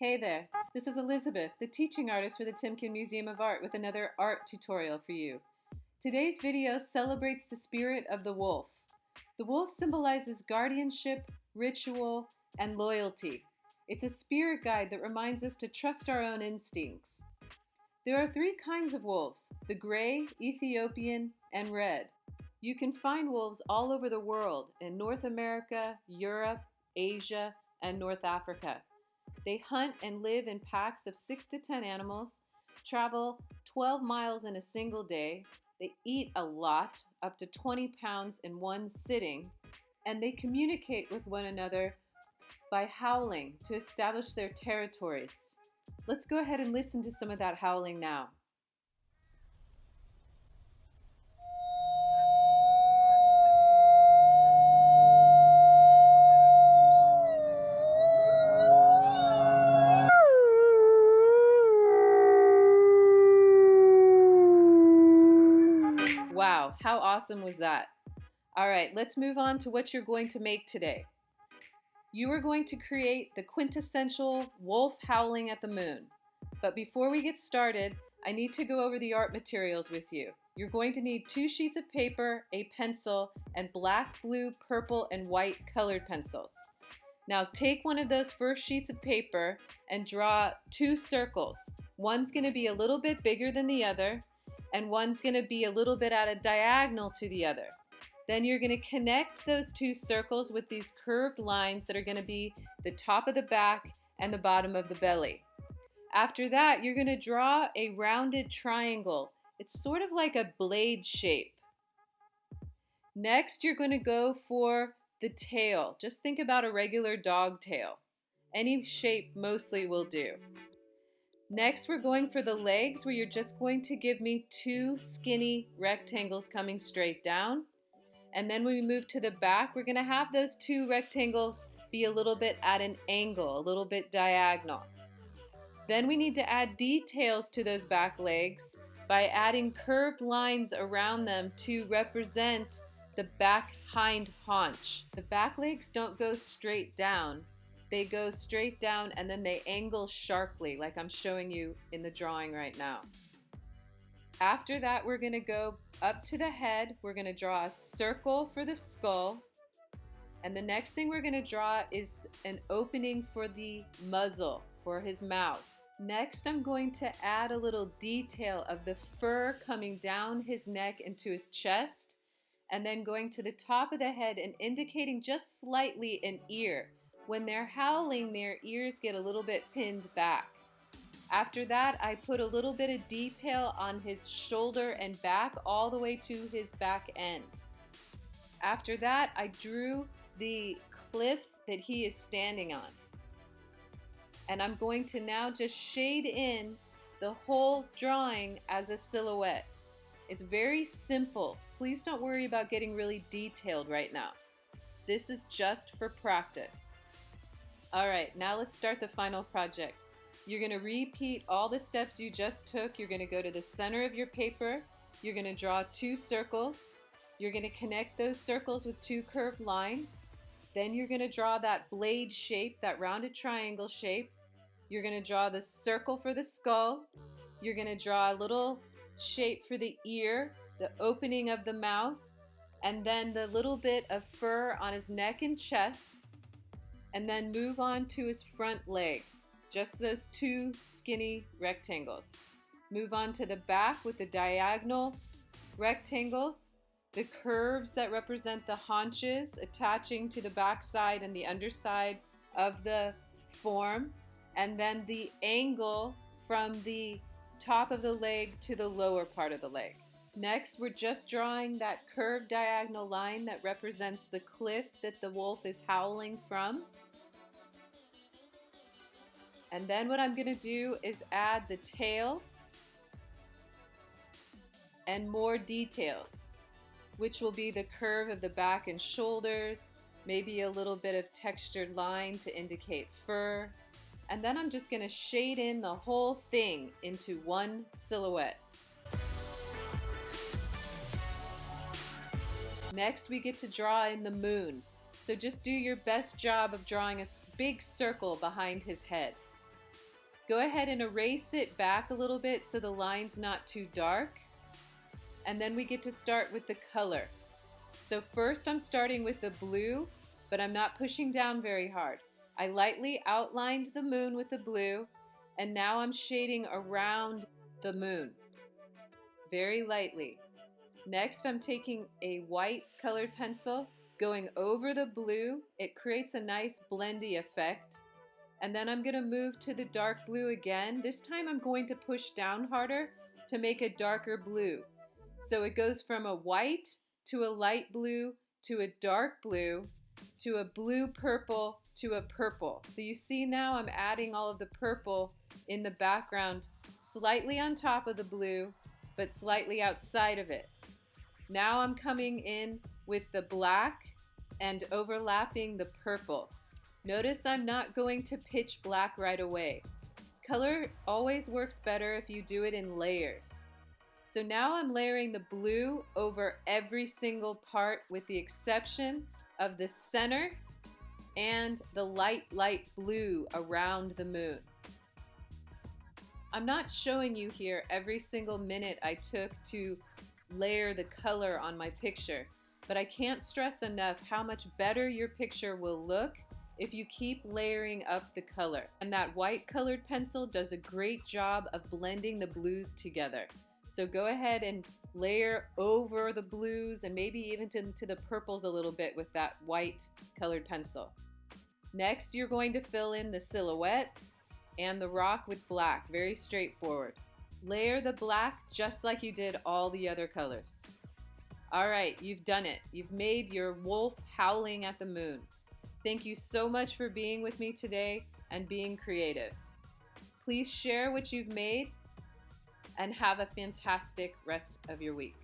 Hey there, this is Elizabeth, the teaching artist for the Timken Museum of Art with another art tutorial for you. Today's video celebrates the spirit of the wolf. The wolf symbolizes guardianship, ritual, and loyalty. It's a spirit guide that reminds us to trust our own instincts. There are three kinds of wolves: the gray, Ethiopian, and red. You can find wolves all over the world in North America, Europe, Asia, and North Africa. They hunt and live in packs of 6 to 10 animals, travel 12 miles in a single day, they eat a lot, up to 20 pounds in one sitting, and they communicate with one another by howling to establish their territories. Let's go ahead and listen to some of that howling now. Wow, how awesome was that? All right, let's move on to what you're going to make today. You are going to create the quintessential wolf howling at the moon. But before we get started, I need to go over the art materials with you. You're going to need 2 sheets of paper, a pencil, and black, blue, purple, and white colored pencils. Now take one of those first sheets of paper and draw 2 circles. One's going to be a little bit bigger than the other, and one's going to be a little bit at a diagonal to the other. Then you're going to connect those 2 circles with these curved lines that are going to be the top of the back and the bottom of the belly. After that, you're going to draw a rounded triangle. It's sort of like a blade shape. Next, you're going to go for the tail. Just think about a regular dog tail. Any shape mostly will do. Next, we're going for the legs, where you're just going to give me 2 skinny rectangles coming straight down. And then when we move to the back, we're going to have those 2 rectangles be a little bit at an angle, a little bit diagonal. Then we need to add details to those back legs by adding curved lines around them to represent the back hind haunch. The back legs don't go straight down. They go straight down and then they angle sharply, like I'm showing you in the drawing right now. After that, we're going to go up to the head. We're going to draw a circle for the skull. And the next thing we're going to draw is an opening for the muzzle, for his mouth. Next, I'm going to add a little detail of the fur coming down his neck into his chest, and then going to the top of the head and indicating just slightly an ear. When they're howling, their ears get a little bit pinned back. After that, I put a little bit of detail on his shoulder and back all the way to his back end. After that, I drew the cliff that he is standing on. And I'm going to now just shade in the whole drawing as a silhouette. It's very simple. Please don't worry about getting really detailed right now. This is just for practice. All right, now let's start the final project. You're going to repeat all the steps you just took. You're going to go to the center of your paper. You're going to draw 2 circles. You're going to connect those circles with 2 curved lines. Then you're going to draw that blade shape, that rounded triangle shape. You're going to draw the circle for the skull. You're going to draw a little shape for the ear, the opening of the mouth, and then the little bit of fur on his neck and chest. And then move on to his front legs, just those 2 skinny rectangles. Move on to the back with the diagonal rectangles, the curves that represent the haunches attaching to the back side and the underside of the form, and then the angle from the top of the leg to the lower part of the leg. Next, we're just drawing that curved diagonal line that represents the cliff that the wolf is howling from. And then what I'm going to do is add the tail and more details, which will be the curve of the back and shoulders, maybe a little bit of textured line to indicate fur. And then I'm just going to shade in the whole thing into one silhouette. Next, we get to draw in the moon. So just do your best job of drawing a big circle behind his head. Go ahead and erase it back a little bit so the line's not too dark. And then we get to start with the color. So first I'm starting with the blue, but I'm not pushing down very hard. I lightly outlined the moon with the blue, and now I'm shading around the moon, very lightly. Next, I'm taking a white colored pencil, going over the blue. It creates a nice blendy effect. And then I'm going to move to the dark blue again. This time I'm going to push down harder to make a darker blue. So it goes from a white to a light blue to a dark blue to a blue purple to a purple. So you see now I'm adding all of the purple in the background, slightly on top of the blue, but slightly outside of it. Now I'm coming in with the black and overlapping the purple. Notice I'm not going to pitch black right away. Color always works better if you do it in layers. So now I'm layering the blue over every single part with the exception of the center and the light blue around the moon. I'm not showing you here every single minute I took to layer the color on my picture, but I can't stress enough how much better your picture will look if you keep layering up the color. And that white colored pencil does a great job of blending the blues together. So go ahead and layer over the blues and maybe even to the purples a little bit with that white colored pencil. Next, you're going to fill in the silhouette and the rock with black, very straightforward. Layer the black just like you did all the other colors. All right, you've done it. You've made your wolf howling at the moon. Thank you so much for being with me today and being creative. Please share what you've made and have a fantastic rest of your week.